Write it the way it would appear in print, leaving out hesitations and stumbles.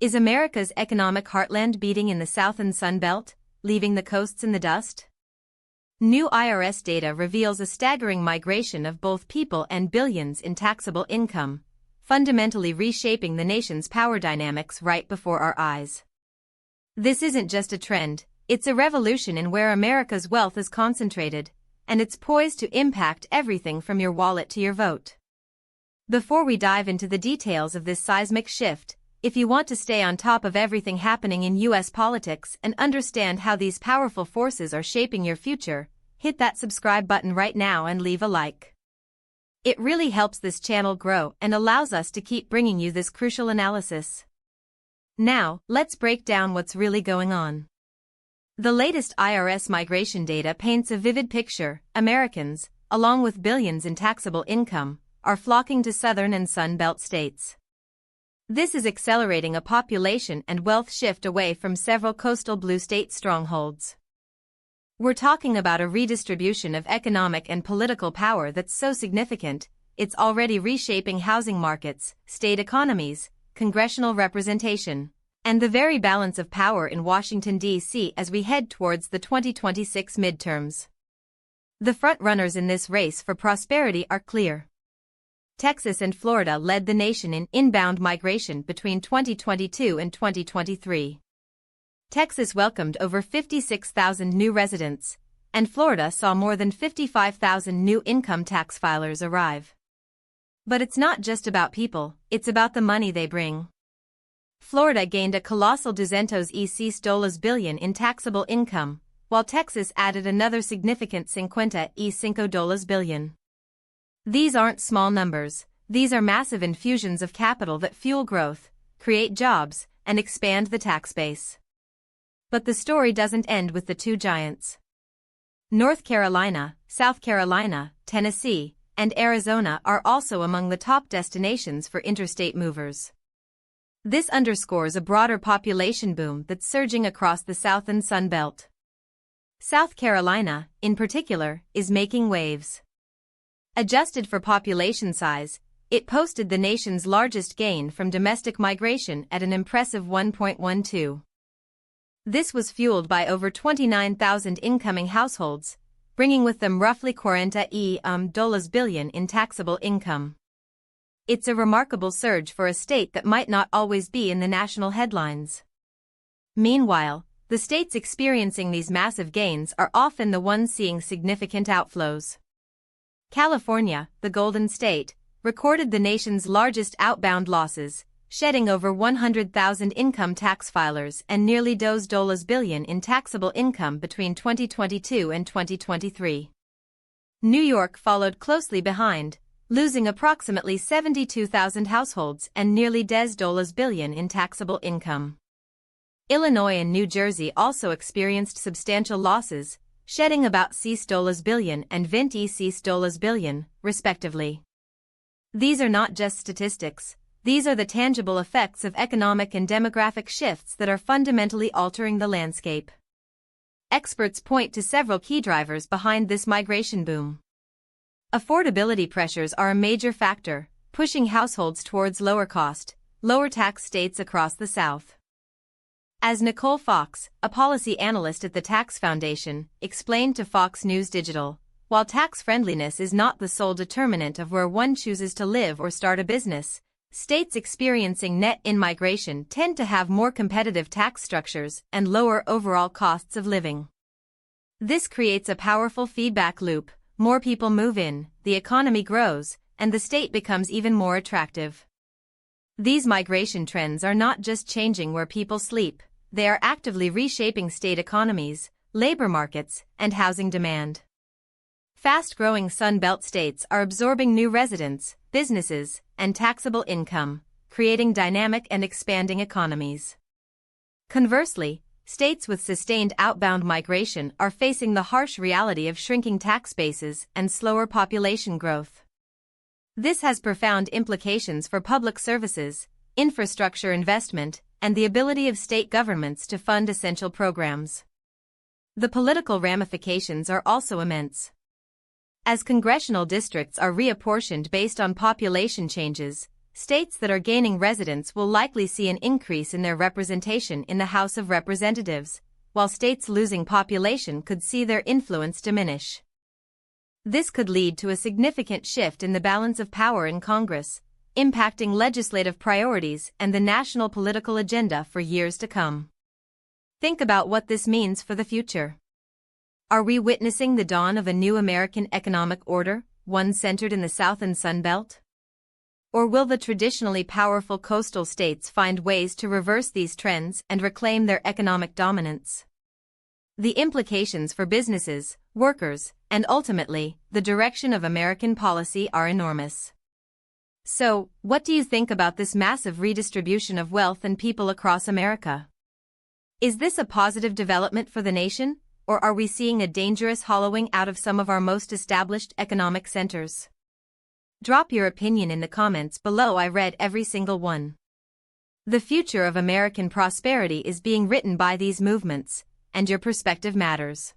Is America's economic heartland beating in the South and Sun Belt, leaving the coasts in the dust? New IRS data reveals a staggering migration of both people and billions in taxable income, fundamentally reshaping the nation's power dynamics right before our eyes. This isn't just a trend, it's a revolution in where America's wealth is concentrated, and it's poised to impact everything from your wallet to your vote. Before we dive into the details of this seismic shift, if you want to stay on top of everything happening in U.S. politics and understand how these powerful forces are shaping your future, hit that subscribe button right now and leave a like. It really helps this channel grow and allows us to keep bringing you this crucial analysis. Now, let's break down what's really going on. The latest IRS migration data paints a vivid picture. Americans, along with billions in taxable income, are flocking to southern and Sun Belt states. This is accelerating a population and wealth shift away from several coastal blue state strongholds. We're talking about a redistribution of economic and political power that's so significant, it's already reshaping housing markets, state economies, congressional representation, and the very balance of power in Washington, D.C. as we head towards the 2026 midterms. The frontrunners in this race for prosperity are clear. Texas and Florida led the nation in inbound migration between 2022 and 2023. Texas welcomed over 56,000 new residents, and Florida saw more than 55,000 new income tax filers arrive. But it's not just about people, it's about the money they bring. Florida gained a colossal $200 billion in taxable income, while Texas added another significant $50 billion. These aren't small numbers, these are massive infusions of capital that fuel growth, create jobs, and expand the tax base. But the story doesn't end with the two giants. North Carolina, South Carolina, Tennessee, and Arizona are also among the top destinations for interstate movers. This underscores a broader population boom that's surging across the South and Sun Belt. South Carolina, in particular, is making waves. Adjusted for population size, it posted the nation's largest gain from domestic migration at an impressive 1.12. This was fueled by over 29,000 incoming households, bringing with them roughly $40 billion in taxable income. It's a remarkable surge for a state that might not always be in the national headlines. Meanwhile, the states experiencing these massive gains are often the ones seeing significant outflows. California, the Golden State, recorded the nation's largest outbound losses, shedding over 100,000 income tax filers and nearly $2 billion in taxable income between 2022 and 2023. New York followed closely behind, losing approximately 72,000 households and nearly $10 billion in taxable income. Illinois and New Jersey also experienced substantial losses, shedding about $6 billion and $20 billion, respectively. These are not just statistics, these are the tangible effects of economic and demographic shifts that are fundamentally altering the landscape. Experts point to several key drivers behind this migration boom. Affordability pressures are a major factor, pushing households towards lower-cost, lower-tax states across the South. As Nicole Fox, a policy analyst at the Tax Foundation, explained to Fox News Digital, while tax friendliness is not the sole determinant of where one chooses to live or start a business, states experiencing net in-migration tend to have more competitive tax structures and lower overall costs of living. This creates a powerful feedback loop. More people move in, the economy grows, and the state becomes even more attractive. These migration trends are not just changing where people sleep, they are actively reshaping state economies, labor markets, and housing demand. Fast-growing Sun Belt states are absorbing new residents, businesses, and taxable income, creating dynamic and expanding economies. Conversely, states with sustained outbound migration are facing the harsh reality of shrinking tax bases and slower population growth. This has profound implications for public services, infrastructure investment, and the ability of state governments to fund essential programs. The political ramifications are also immense. As congressional districts are reapportioned based on population changes, states that are gaining residents will likely see an increase in their representation in the House of Representatives, while states losing population could see their influence diminish. This could lead to a significant shift in the balance of power in Congress, impacting legislative priorities and the national political agenda for years to come. Think about what this means for the future. Are we witnessing the dawn of a new American economic order, one centered in the South and Sun Belt? Or will the traditionally powerful coastal states find ways to reverse these trends and reclaim their economic dominance? The implications for businesses, workers, and ultimately, the direction of American policy are enormous. So, what do you think about this massive redistribution of wealth and people across America? Is this a positive development for the nation, or are we seeing a dangerous hollowing out of some of our most established economic centers? Drop your opinion in the comments below. I read every single one. The future of American prosperity is being written by these movements, and your perspective matters.